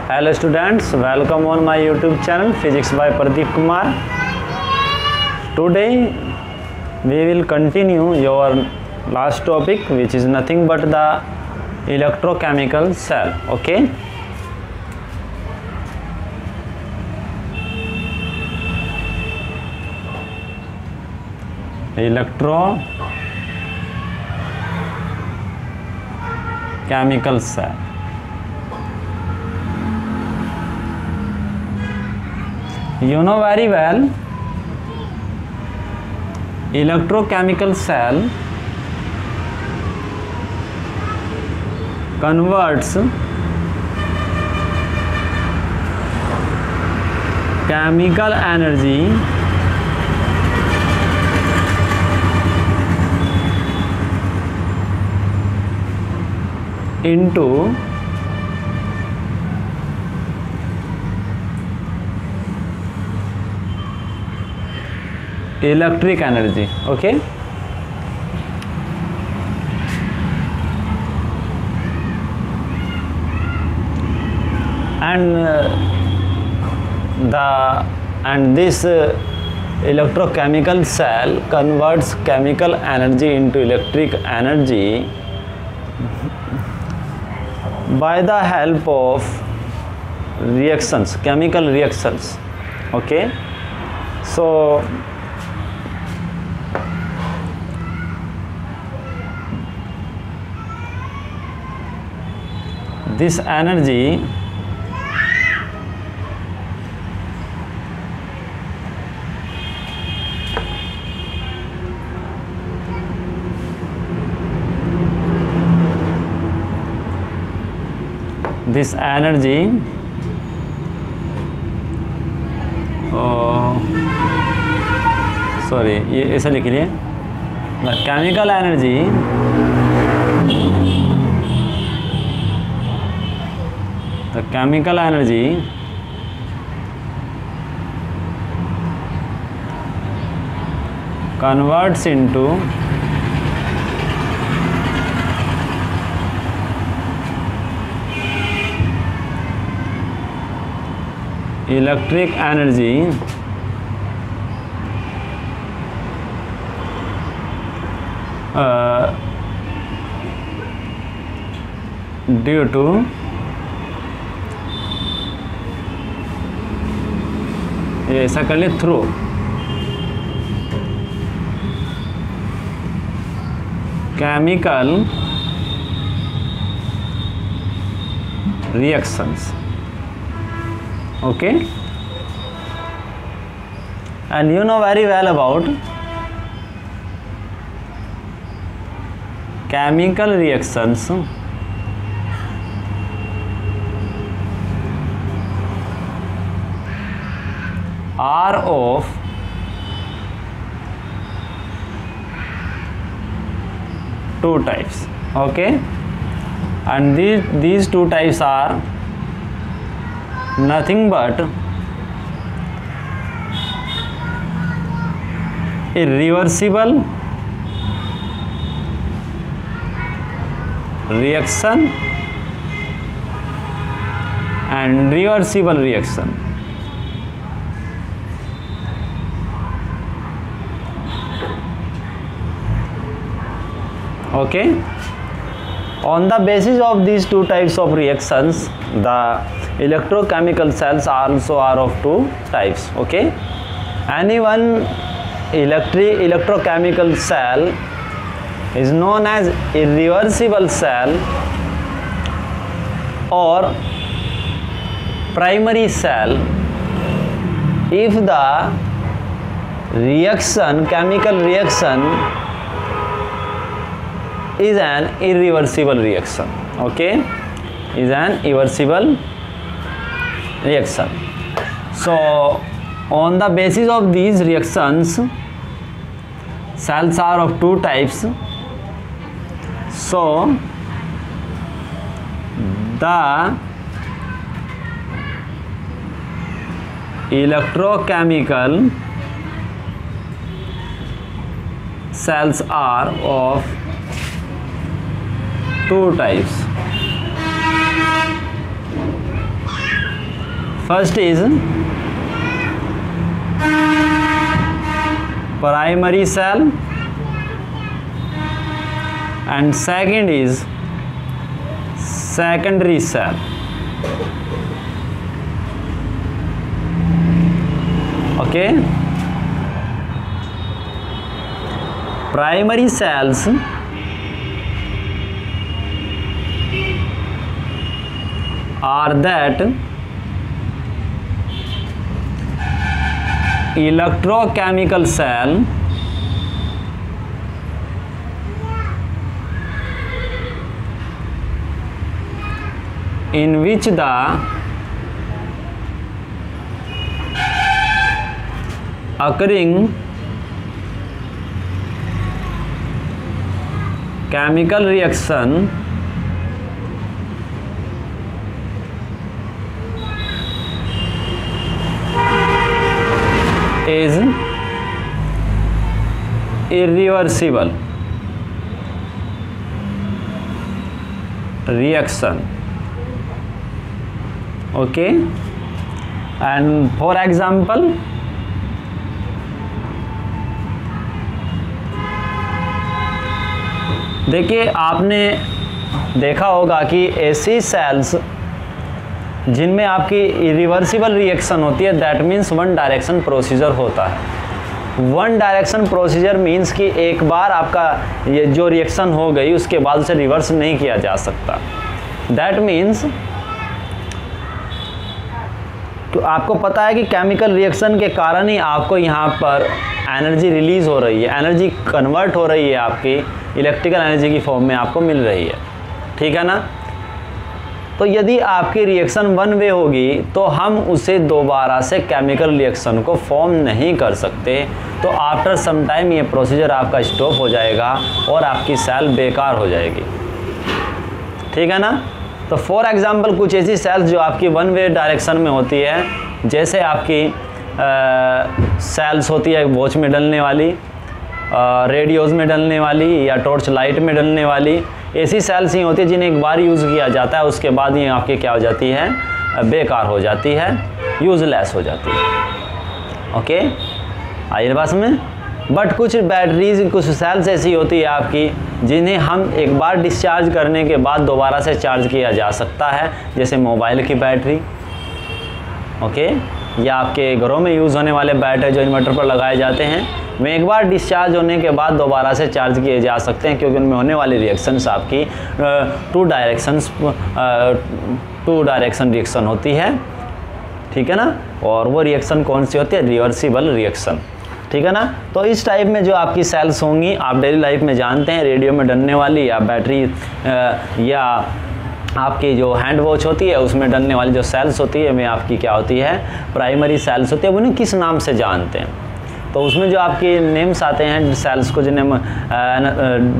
Hello students, welcome on my YouTube channel Physics by Pradeep Kumar. Today we will continue your last topic, which is nothing but the electrochemical cell. Okay. Electrochemical cell. You know very well, electrochemical cell converts chemical energy into electric energy. Okay. And this electrochemical cell converts chemical energy into electric energy by the help of reactions, chemical reactions. Okay. So this energy sorry ये ऐसा लिख लिए, chemical energy the chemical energy converts into electric energy due to ये ऐसा कर ले through chemical reactions. Okay, and you know very well about chemical reactions are of two types. Okay, and these two types are nothing but irreversible reaction and reversible reaction. Okay, on the basis of these two types of reactions, the electrochemical cells also are of two types. Okay, any one electrochemical cell is known as irreversible cell or primary cell if the reaction, chemical reaction, is an irreversible reaction. Okay, is an irreversible reaction. So on the basis of these reactions, cells are of two types. So the electrochemical cells are of two types. First is primary cell and second is secondary cell. Okay, primary cells are that electrochemical cell in which the occurring chemical reaction is irreversible reaction. Okay, and for example, देखिए आपने देखा होगा कि ऐसी sales जिनमें आपकी irreversible reaction होती है, that means one direction procedure होता है. वन डायरेक्शन प्रोसीजर मीन्स कि एक बार आपका ये जो रिएक्शन हो गई उसके बाद उसे रिवर्स नहीं किया जा सकता. दैट मीन्स तो आपको पता है कि केमिकल रिएक्शन के कारण ही आपको यहाँ पर एनर्जी रिलीज हो रही है, एनर्जी कन्वर्ट हो रही है, आपकी इलेक्ट्रिकल एनर्जी की फॉर्म में आपको मिल रही है. ठीक है ना. तो यदि आपकी रिएक्शन वन वे होगी तो हम उसे दोबारा से केमिकल रिएक्शन को फॉर्म नहीं कर सकते. तो आफ्टर सम टाइम ये प्रोसीजर आपका स्टॉप हो जाएगा और आपकी सेल बेकार हो जाएगी. ठीक है ना. तो फॉर एग्जांपल कुछ ऐसी सेल्स जो आपकी वन वे डायरेक्शन में होती है, जैसे आपकी सेल्स होती है वॉच में डलने वाली, रेडियोज़ में डलने वाली या टॉर्च लाइट में डलने वाली, ऐसी सेल्स ही होती है जिन्हें एक बार यूज़ किया जाता है उसके बाद ये आपकी क्या हो जाती है, बेकार हो जाती है, यूज़लेस हो जाती है. ओके, आइए बात में. बट कुछ बैटरीज, कुछ सेल्स ऐसी होती है आपकी जिन्हें हम एक बार डिस्चार्ज करने के बाद दोबारा से चार्ज किया जा सकता है, जैसे मोबाइल की बैटरी. ओके, या आपके घरों में यूज़ होने वाले बैटरी जो इन्वर्टर पर लगाए जाते हैं, वे एक बार डिस्चार्ज होने के बाद दोबारा से चार्ज किए जा सकते हैं, क्योंकि उनमें होने वाली रिएक्शंस आपकी टू डायरेक्शन रिएक्शन होती है. ठीक है ना. और वो रिएक्शन कौन सी होती है, रिवर्सिबल रिएक्शन. ठीक है ना. तो इस टाइप में जो आपकी सेल्स होंगी आप डेली लाइफ में जानते हैं, रेडियो में डलने वाली या बैटरी या आपकी जो हैंड वॉच होती है उसमें डलने वाली जो सेल्स होती है वे आपकी क्या होती है, प्राइमरी सेल्स होती है. उन्हें किस नाम से जानते हैं, तो उसमें जो आपके नेम्स आते हैं सेल्स को जिन्हें हम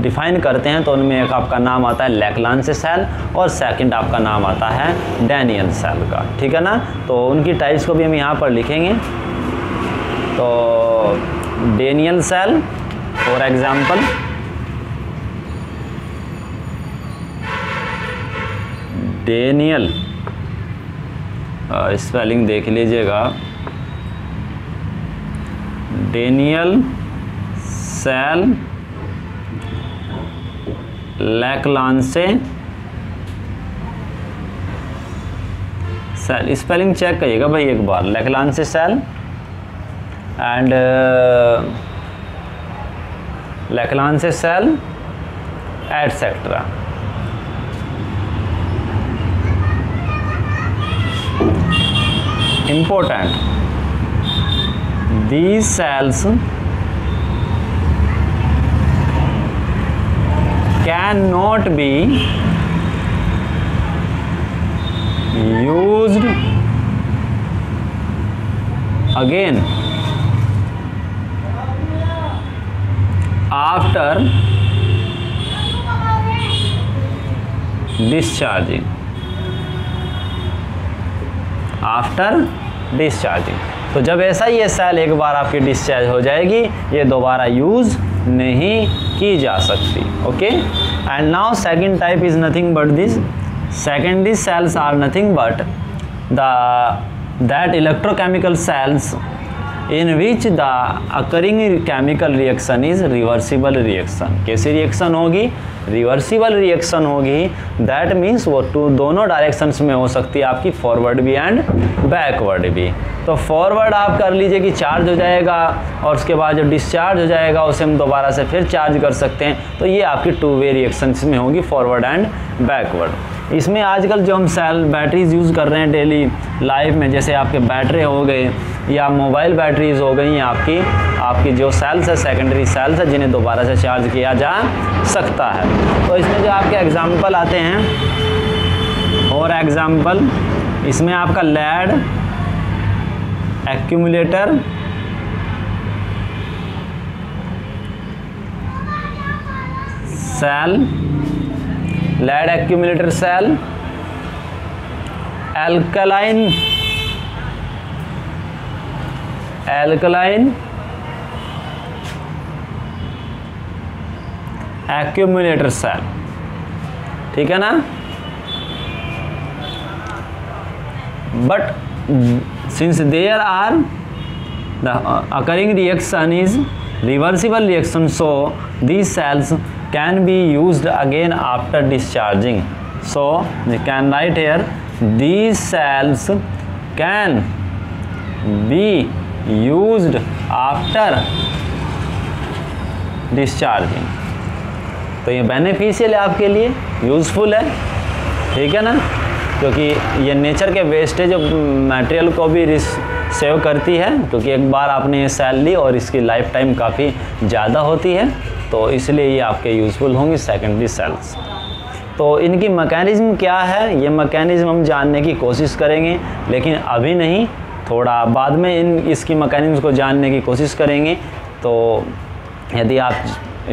डिफाइन करते हैं, तो उनमें एक आपका नाम आता है लैक्लांसे सेल और सेकंड आपका नाम आता है डैनियल सेल का. ठीक है ना. तो उनकी टाइप्स को भी हम यहाँ पर लिखेंगे. तो Daniel cell for example, Daniel spelling देख लीजिएगा, Daniel cell, Leclanche cell. Spelling check करिएगा भाई एक बार, Leclanche cell and Leclanche cell etcetera. Important, these cells cannot be used again after discharging. After discharging. तो जब ऐसा ही ये सेल एक बार आपकी डिस्चार्ज हो जाएगी, ये दोबारा यूज़ नहीं की जा सकती. Okay, and now second type is nothing but this. Secondary cells are nothing but the that electrochemical cells in which the occurring chemical reaction is reversible reaction. कैसी रिएक्शन होगी? रिवर्सिबल रिएक्शन होगी। That means वो दोनों directions में हो सकती है आपकी, फॉरवर्ड भी एंड बैकवर्ड भी। तो फॉरवर्ड आप कर लीजिए कि चार्ज हो जाएगा और उसके बाद जो डिस्चार्ज हो जाएगा उसे हम दोबारा से फिर चार्ज कर सकते हैं। तो ये आपकी 2 वे रिएक्शंस में होगी, फॉरवर्ड एंड बैकवर्ड। इसमें आजकल जो हम सेल बैटरीज यूज़ कर रहे हैं डेली लाइफ में, जैसे आपके बैटरी हो गए या मोबाइल बैटरीज हो गई, आपकी जो सेल्स है, सेकेंडरी सेल्स है, जिन्हें दोबारा से चार्ज किया जा सकता है। तो इसमें जो आपके एग्जाम्पल आते हैं, और एग्जाम्पल इसमें आपका lead accumulator, cell, lead accumulator cell, alkaline accumulator cell, ठीक है ना। But since there are the occurring reaction is reversible reaction, so these cells can be used again after discharging. So we can write here, these cells can be used after discharging. तो ये beneficial है आपके लिए, useful है, ठीक है ना, क्योंकि ये नेचर के वेस्टेज मटेरियल को भी सेव करती है, क्योंकि एक बार आपने ये सेल ली और इसकी लाइफ टाइम काफ़ी ज़्यादा होती है, तो इसलिए ये आपके यूज़फुल होंगी सेकेंडरी सेल्स। तो इनकी मैकेनिज़्म क्या है, ये मैकेनिज़्म हम जानने की कोशिश करेंगे, लेकिन अभी नहीं, थोड़ा बाद में इसकी मैकेनिज़्म को जानने की कोशिश करेंगे। तो यदि आप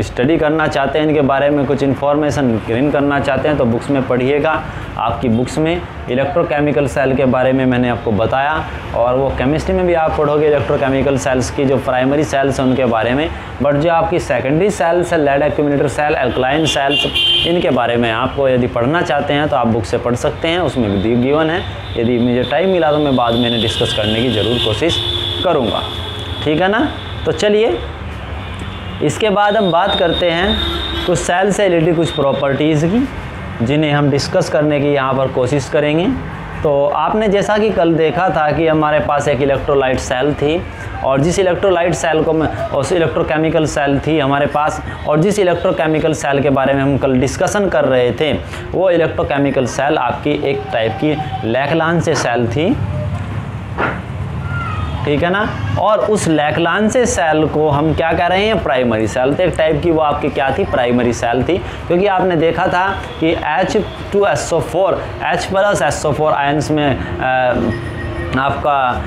स्टडी करना चाहते हैं, इनके बारे में कुछ इन्फॉर्मेशन गेन करना चाहते हैं, तो बुक्स में पढ़िएगा। आपकी बुक्स में इलेक्ट्रोकेमिकल सेल के बारे में मैंने आपको बताया, और वो केमिस्ट्री में भी आप पढ़ोगे इलेक्ट्रोकेमिकल सेल्स की जो प्राइमरी सेल्स हैं उनके बारे में। बट जो आपकी सेकेंडरी सेल्स है, lead accumulator cell, alkaline cells, इनके बारे में आपको यदि पढ़ना चाहते हैं तो आप बुक से पढ़ सकते हैं, उसमें गिवन है। यदि मुझे टाइम मिला तो मैं बाद में इन्हें डिस्कस करने की ज़रूर कोशिश करूँगा, ठीक है ना। तो चलिए, इसके बाद हम बात करते हैं कुछ सेल से रिलेटेड कुछ प्रॉपर्टीज़ की, जिन्हें हम डिस्कस करने की यहाँ पर कोशिश करेंगे। तो आपने जैसा कि कल देखा था कि हमारे पास एक इलेक्ट्रोलाइट सेल थी, और जिस इलेक्ट्रोलाइट सेल को उस इलेक्ट्रोकेमिकल सेल थी हमारे पास, और जिस इलेक्ट्रोकेमिकल सेल के बारे में हम कल डिस्कशन कर रहे थे, वो इलेक्ट्रोकेमिकल सेल आपकी एक टाइप की लैक्लांस सेल थी, ठीक है ना। और उस लैक्लांसे सेल को हम क्या कह रहे हैं, प्राइमरी सेल। तो एक टाइप की वो आपकी क्या थी, प्राइमरी सेल थी, क्योंकि आपने देखा था कि H2SO4 H+SO4 आयंस में आपका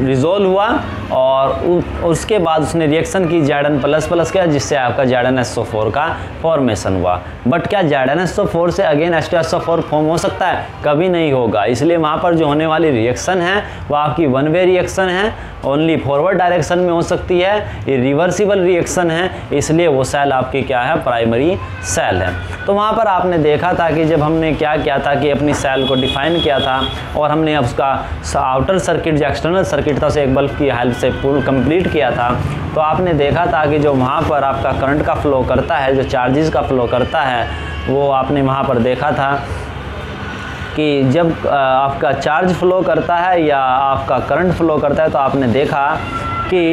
रिजोल्व हुआ, और उसके बाद उसने रिएक्शन की Zn++ किया, जिससे आपका ZnSO4 का फॉर्मेशन हुआ। बट क्या ZnSO4 से अगेन H2SO4 फॉर्म हो सकता है? कभी नहीं होगा। इसलिए वहाँ पर जो होने वाली रिएक्शन है वो आपकी 1 वे रिएक्शन है, ओनली फॉरवर्ड डायरेक्शन में हो सकती है, ये रिवर्सिबल रिएक्शन है, इसलिए वो सेल आपकी क्या है, प्राइमरी सेल है। तो वहाँ पर आपने देखा था कि जब हमने क्या किया था कि अपनी सेल को डिफाइन किया था, और हमने उसका आउटर सर्किट जो एक्सटर्नल सर्किट था उसे एक बल्ब की हेल्प से पूर्ण कंप्लीट किया था। तो आपने देखा था कि जो वहाँ पर आपका करंट का फ्लो करता है, जो चार्जेस का फ्लो करता है, वो आपने वहाँ पर देखा था कि जब आपका चार्ज फ्लो करता है या आपका करंट फ्लो करता है, तो आपने देखा कि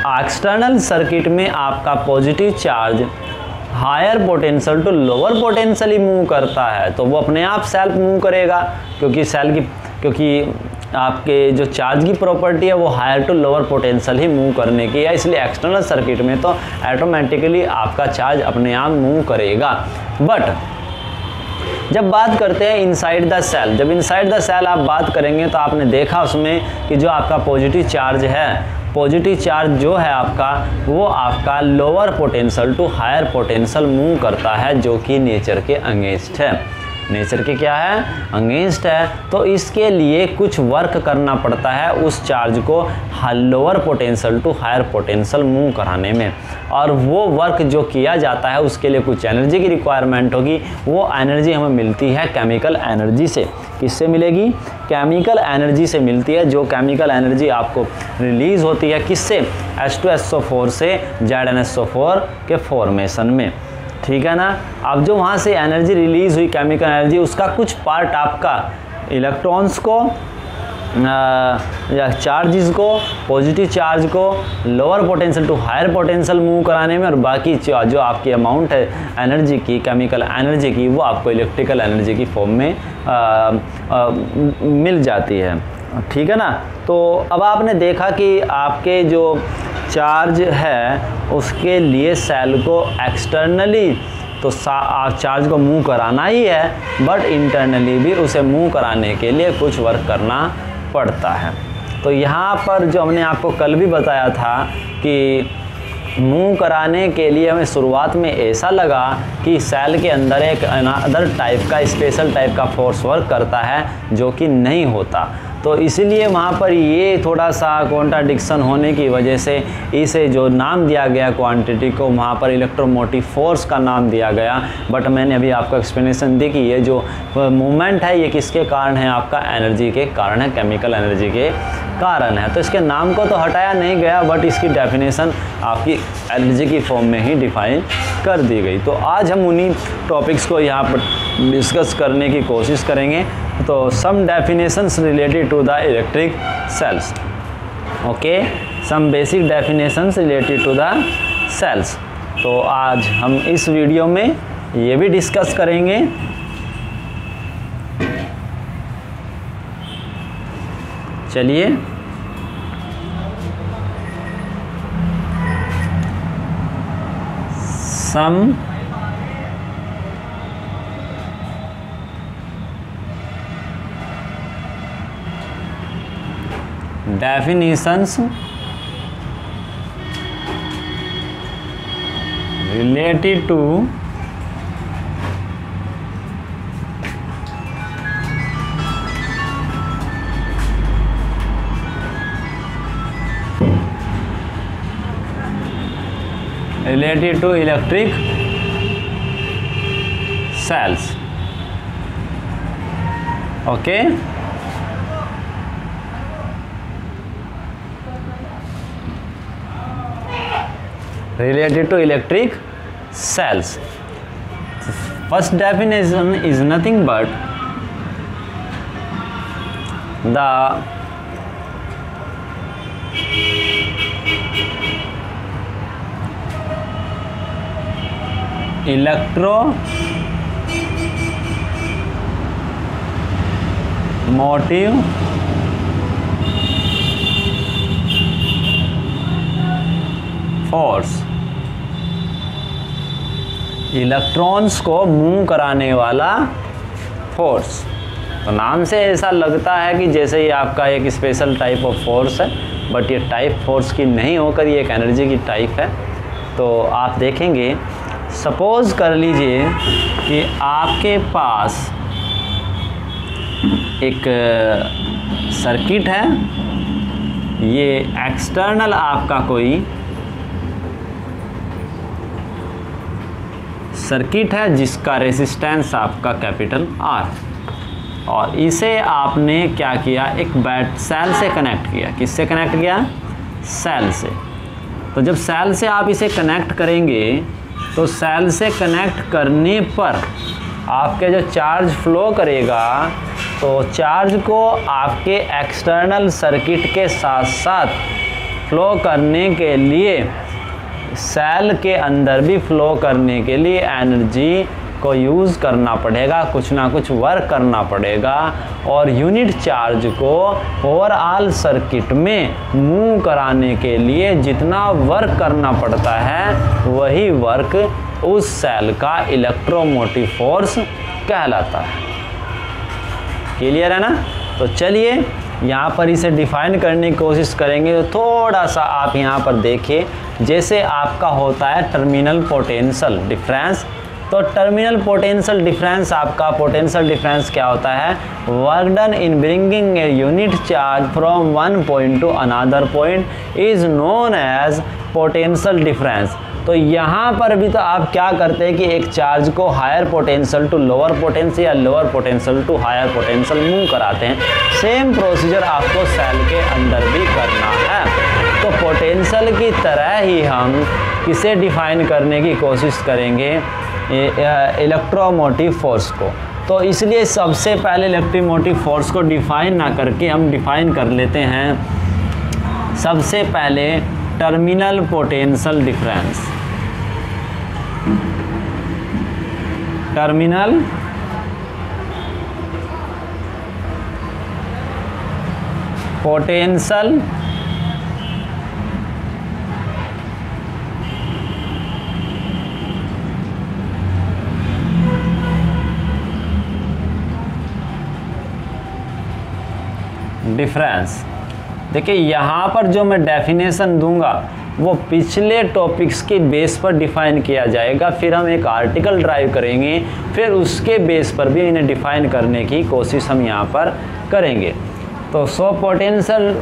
एक्सटर्नल सर्किट में आपका positive charge higher potential to lower potentially move करता है, तो वो अपने आप सेल्फ मूव करेगा, क्योंकि आपके जो चार्ज की प्रॉपर्टी है वो हायर टू लोअर पोटेंशियल ही मूव करने की है, इसलिए एक्सटर्नल सर्किट में तो ऑटोमेटिकली आपका चार्ज अपने आप मूव करेगा। बट जब बात करते हैं इनसाइड द सेल, जब इनसाइड द सेल आप बात करेंगे तो आपने देखा उसमें कि जो आपका पॉजिटिव चार्ज है, पॉजिटिव चार्ज जो है आपका, वो आपका lower potential to higher potential move करता है, जो कि नेचर के अगेंस्ट है। नेचर के क्या है, अगेंस्ट है। तो इसके लिए कुछ वर्क करना पड़ता है उस चार्ज को lower potential to higher potential move कराने में, और वो वर्क जो किया जाता है उसके लिए कुछ एनर्जी की रिक्वायरमेंट होगी। वो एनर्जी हमें मिलती है केमिकल एनर्जी से। किससे मिलेगी? केमिकल एनर्जी से मिलती है, जो केमिकल एनर्जी आपको रिलीज़ होती है किससे, H2SO4 से ZnSO4 के फॉर्मेशन में, ठीक है ना। अब जो वहाँ से एनर्जी रिलीज़ हुई केमिकल एनर्जी, उसका कुछ पार्ट आपका इलेक्ट्रॉन्स को या चार्जेस को, पॉजिटिव चार्ज को lower potential to higher potential move कराने में, और बाकी जो आपकी अमाउंट है एनर्जी की, केमिकल एनर्जी की, वो आपको इलेक्ट्रिकल एनर्जी की फॉर्म में मिल जाती है, ठीक है ना। तो अब आपने देखा कि आपके जो चार्ज है उसके लिए सेल को एक्सटर्नली तो चार्ज को मूव कराना ही है, बट इंटरनली भी उसे मूव कराने के लिए कुछ वर्क करना पड़ता है। तो यहाँ पर जो हमने आपको कल भी बताया था कि मूव कराने के लिए हमें शुरुआत में ऐसा लगा कि सेल के अंदर एक अदर टाइप का, स्पेशल टाइप का फोर्स वर्क करता है, जो कि नहीं होता। तो इसलिए वहाँ पर ये थोड़ा सा कॉन्ट्राडिक्शन होने की वजह से इसे जो नाम दिया गया क्वांटिटी को, वहाँ पर इलेक्ट्रोमोटिव फोर्स का नाम दिया गया। बट मैंने अभी आपको एक्सप्लेनेशन दी कि ये जो मूवमेंट है ये किसके कारण है, आपका एनर्जी के कारण है, केमिकल एनर्जी के कारण है। तो इसके नाम को तो हटाया नहीं गया, बट इसकी डेफिनेशन आपकी एनर्जी की फॉर्म में ही डिफाइन कर दी गई। तो आज हम उन्हीं टॉपिक्स को यहाँ पर डिस्कस करने की कोशिश करेंगे। तो some definitions related to the electric cells, okay, some basic definitions related to the cells. तो आज हम इस वीडियो में ये भी डिस्कस करेंगे। चलिए सम definitions related to electric cells, okay। Related to electric cells. First definition is nothing but the electromotive force, electrons को मूव कराने वाला फोर्स। तो नाम से ऐसा लगता है कि जैसे ये आपका एक स्पेशल टाइप ऑफ फोर्स है, बट ये टाइप फोर्स की नहीं होकर ये एक एनर्जी की टाइप है। तो आप देखेंगे, सपोज कर लीजिए कि आपके पास एक सर्किट है, ये एक्सटर्नल आपका कोई सर्किट है जिसका रेजिस्टेंस आपका कैपिटल R, और इसे आपने क्या किया, एक सेल से कनेक्ट किया। किससे कनेक्ट किया, सेल से। तो जब सेल से आप इसे कनेक्ट करेंगे तो सेल से कनेक्ट करने पर आपके जो चार्ज फ्लो करेगा, तो चार्ज को आपके एक्सटर्नल सर्किट के साथ साथ फ्लो करने के लिए, सेल के अंदर भी फ्लो करने के लिए एनर्जी को यूज़ करना पड़ेगा, कुछ ना कुछ वर्क करना पड़ेगा। और यूनिट चार्ज को ओवरऑल सर्किट में मूव कराने के लिए जितना वर्क करना पड़ता है, वही वर्क उस सेल का इलेक्ट्रोमोटिव फोर्स कहलाता है। क्लियर है ना। तो चलिए यहाँ पर इसे डिफाइन करने की कोशिश करेंगे। तो थोड़ा सा आप यहाँ पर देखिए, जैसे आपका होता है टर्मिनल पोटेंशियल डिफरेंस। तो टर्मिनल पोटेंशियल डिफरेंस, आपका पोटेंशियल डिफरेंस क्या होता है, work done in bringing a unit charge from one point to another point is known as potential difference. तो यहाँ पर भी तो आप क्या करते हैं कि एक चार्ज को higher potential to lower potential या lower potential to higher potential move कराते हैं। सेम प्रोसीजर आपको सेल के अंदर भी करना है। तो पोटेंशियल की तरह ही हम इसे डिफाइन करने की कोशिश करेंगे इलेक्ट्रोमोटिव फोर्स को। तो इसलिए सबसे पहले इलेक्ट्रोमोटिव फोर्स को डिफाइन ना करके हम डिफाइन कर लेते हैं सबसे पहले terminal potential difference. Terminal potential difference. देखिए यहाँ पर जो मैं डेफिनेशन दूंगा वो पिछले टॉपिक्स के बेस पर डिफाइन किया जाएगा, फिर हम एक आर्टिकल ड्राइव करेंगे, फिर उसके बेस पर भी इन्हें डिफाइन करने की कोशिश हम यहाँ पर करेंगे। तो so potential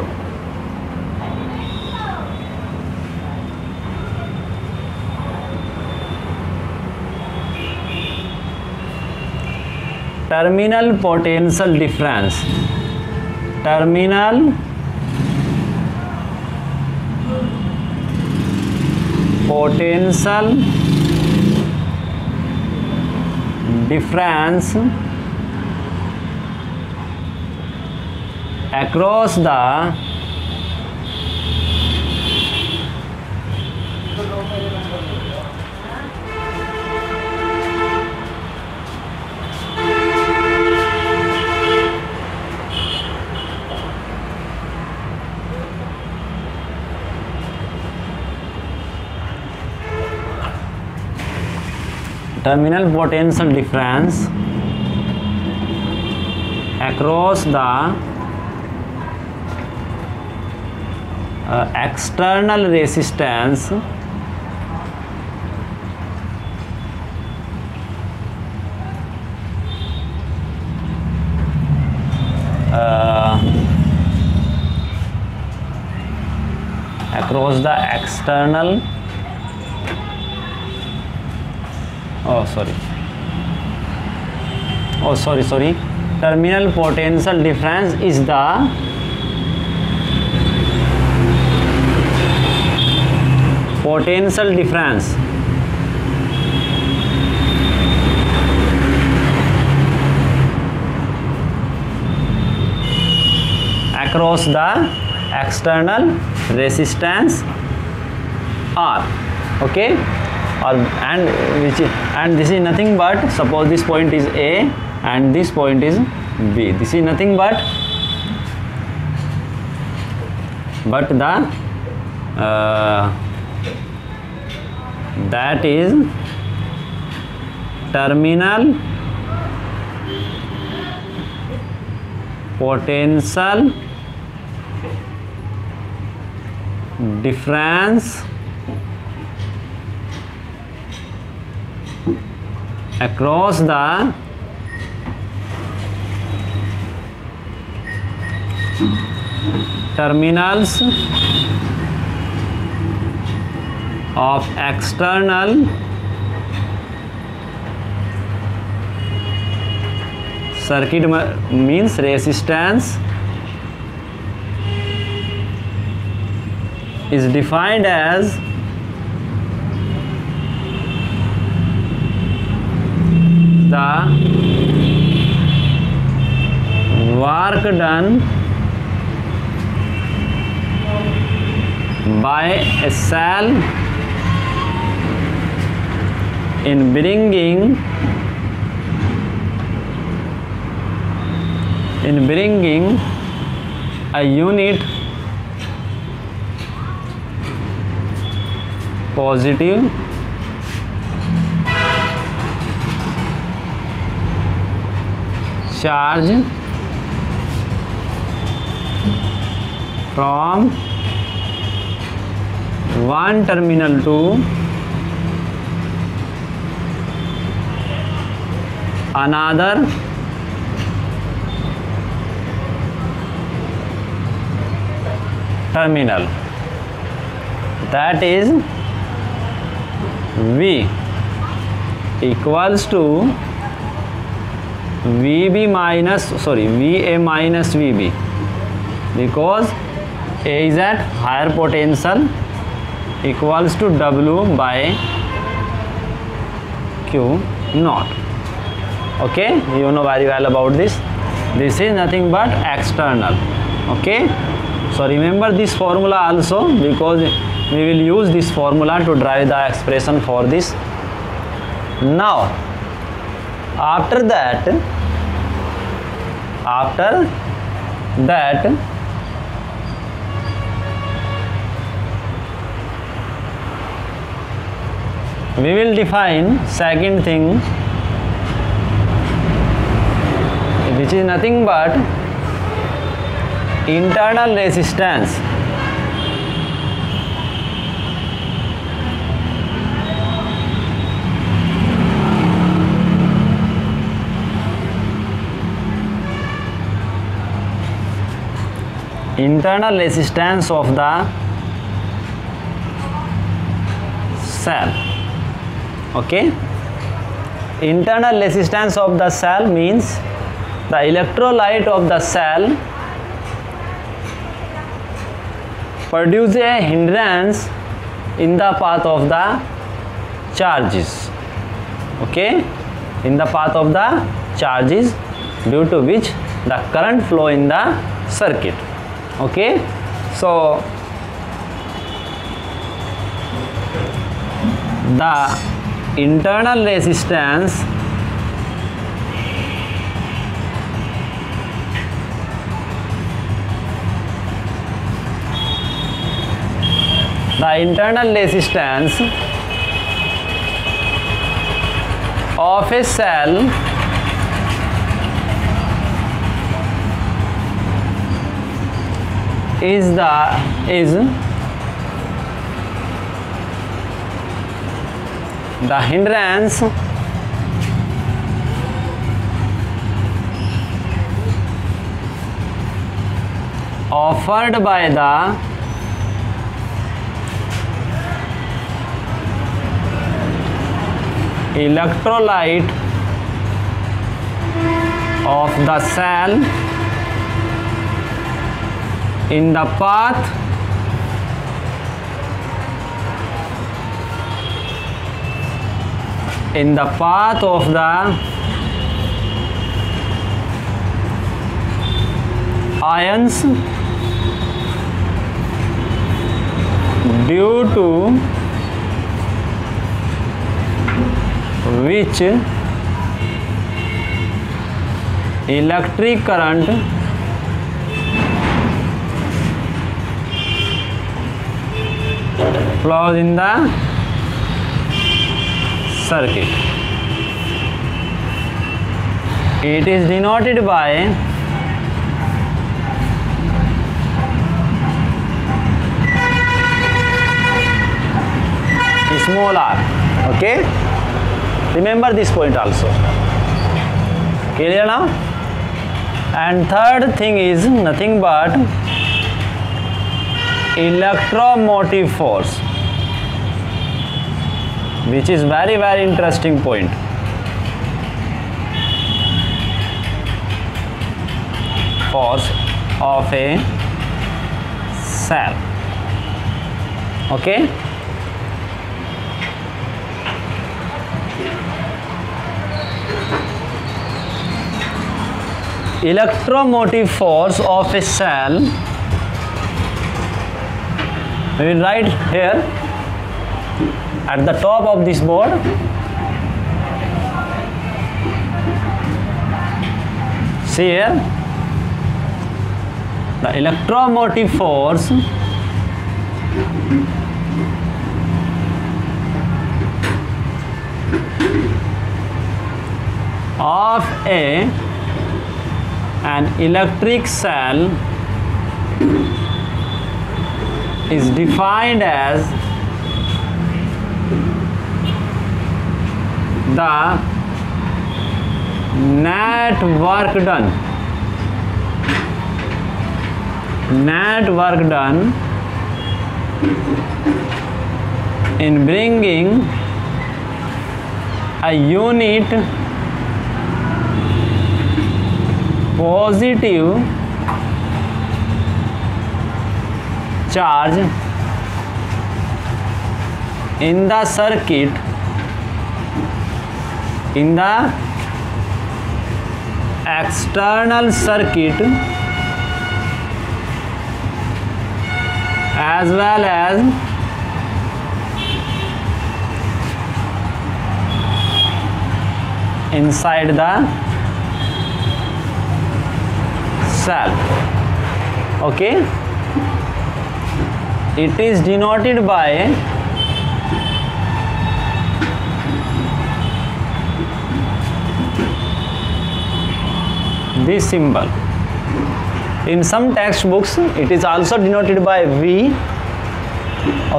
terminal potential difference, terminal potential difference across the terminal potential difference across the external resistance across the external terminal potential difference is the potential difference across the external resistance R, okay, or and this is nothing but, suppose this point is A and this point is B, this is nothing but the that is terminal potential difference across the terminals of external circuit means resistance is defined as the work done by a cell in bringing a unit positive charge from one terminal to another terminal, that is V equals to VB minus VA minus VB, because A is at higher potential, equals to W by Q naught. Okay, you know very well about this. This is nothing but external. Okay, so remember this formula also, because we will use this formula to derive the expression for this. Now after that we will define second thing, which is nothing but internal resistance. Internal resistance of the cell. Okay, internal resistance of the cell means the electrolyte of the cell produce a hindrance in the path of the charges. Okay, in the path of the charges, due to which the current flow in the circuit. Okay, so the internal resistance of a cell is the hindrance offered by the electrolyte of the cell in the path of the ions, due to which electric current flows in the circuit. It is denoted by small r. Okay, remember this point also. Clear now? And third thing is nothing but electromotive force, which is very, very interesting point. Force of a cell. Okay, electromotive force of a cell, we will write here at the top of this board. See here, the electromotive force of an electric cell is defined as the net work done in bringing a unit positive charge in the circuit in the external circuit as well as inside the cell. Okay, it is denoted by this symbol. In some textbooks it is also denoted by V.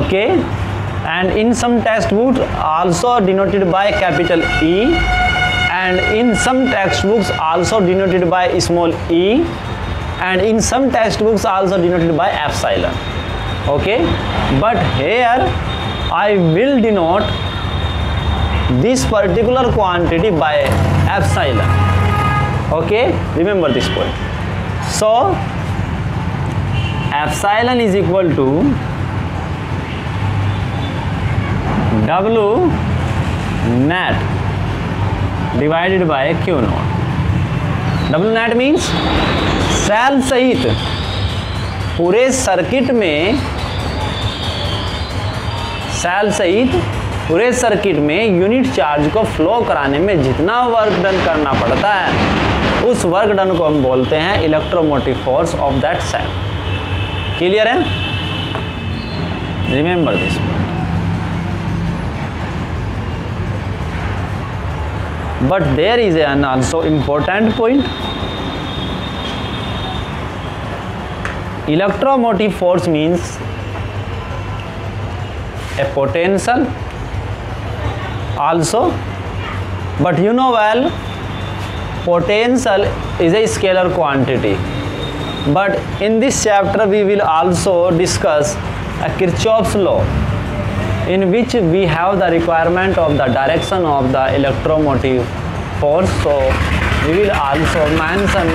Okay, and in some textbooks also denoted by capital E, and in some textbooks also denoted by small e, and in some textbooks also denoted by epsilon. Okay, but here I will denote this particular quantity by epsilon. Okay, remember this point. So epsilon is equal to W net divided by Q naught. W net means cell सहित पूरे circuit में, cell सहित पूरे circuit में unit charge को flow कराने में जितना वर्क डन करना पड़ता है उस वर्क डन को हम बोलते हैं electromotive force of that cell. Clear है? Remember this. But there is an also important point. Electromotive force means a potential also, but you know well potential is a scalar quantity. But in this chapter we will also discuss a Kirchhoff's law, in which we have the requirement of the direction of the electromotive force. So we will also mention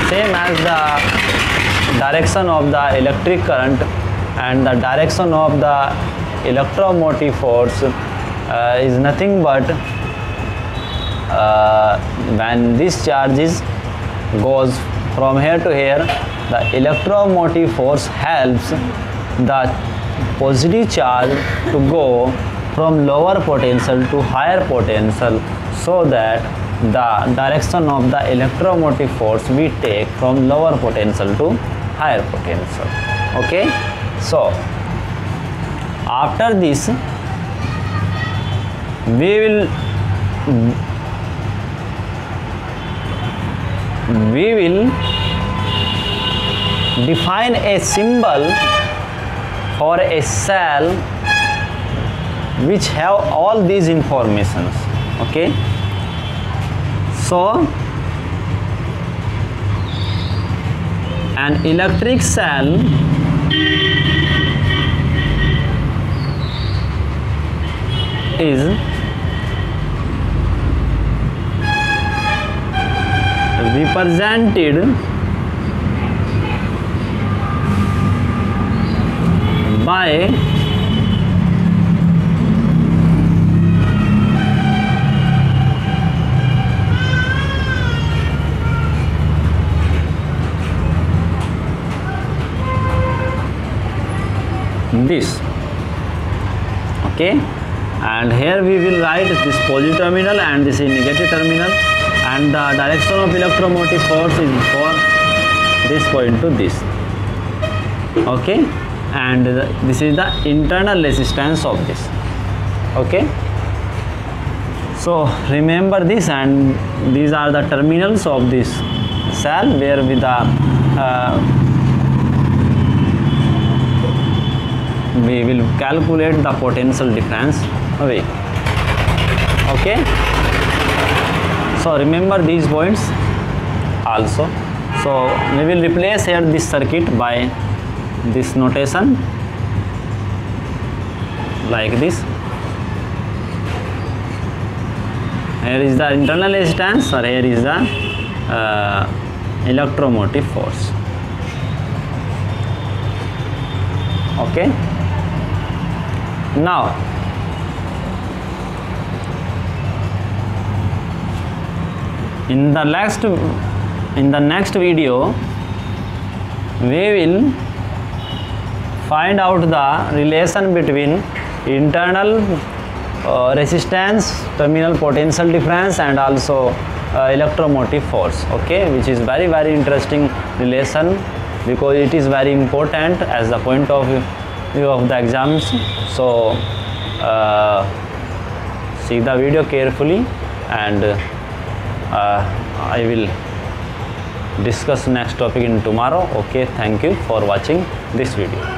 same as the direction of the electric current and the direction of the electromotive force is nothing but when this charge goes from here to here, the electromotive force helps the positive charge to go from lower potential to higher potential, so that the direction of the electromotive force we take from lower potential to higher potential. Okay, so after this we will define a symbol for a cell which have all these informations. Okay, so an electric cell is represented by this. Okay, and here we will write this positive terminal and this is negative terminal, and the direction of electromotive force is for this point to this. Okay, and this is the internal resistance of this. Okay, so remember this, and these are the terminals of this cell where with the we will calculate the potential difference away. Okay, so remember these points also. So we will replace here this circuit by this notation like this. here is the internal resistance or here is the electromotive force. Okay, now in the next video we will find out the relation between internal resistance, terminal potential difference, and also electromotive force. Okay, which is very interesting relation, because it is very important as the point of view of the exams. So see the video carefully, and I will discuss next topic in tomorrow. Okay, thank you for watching this video.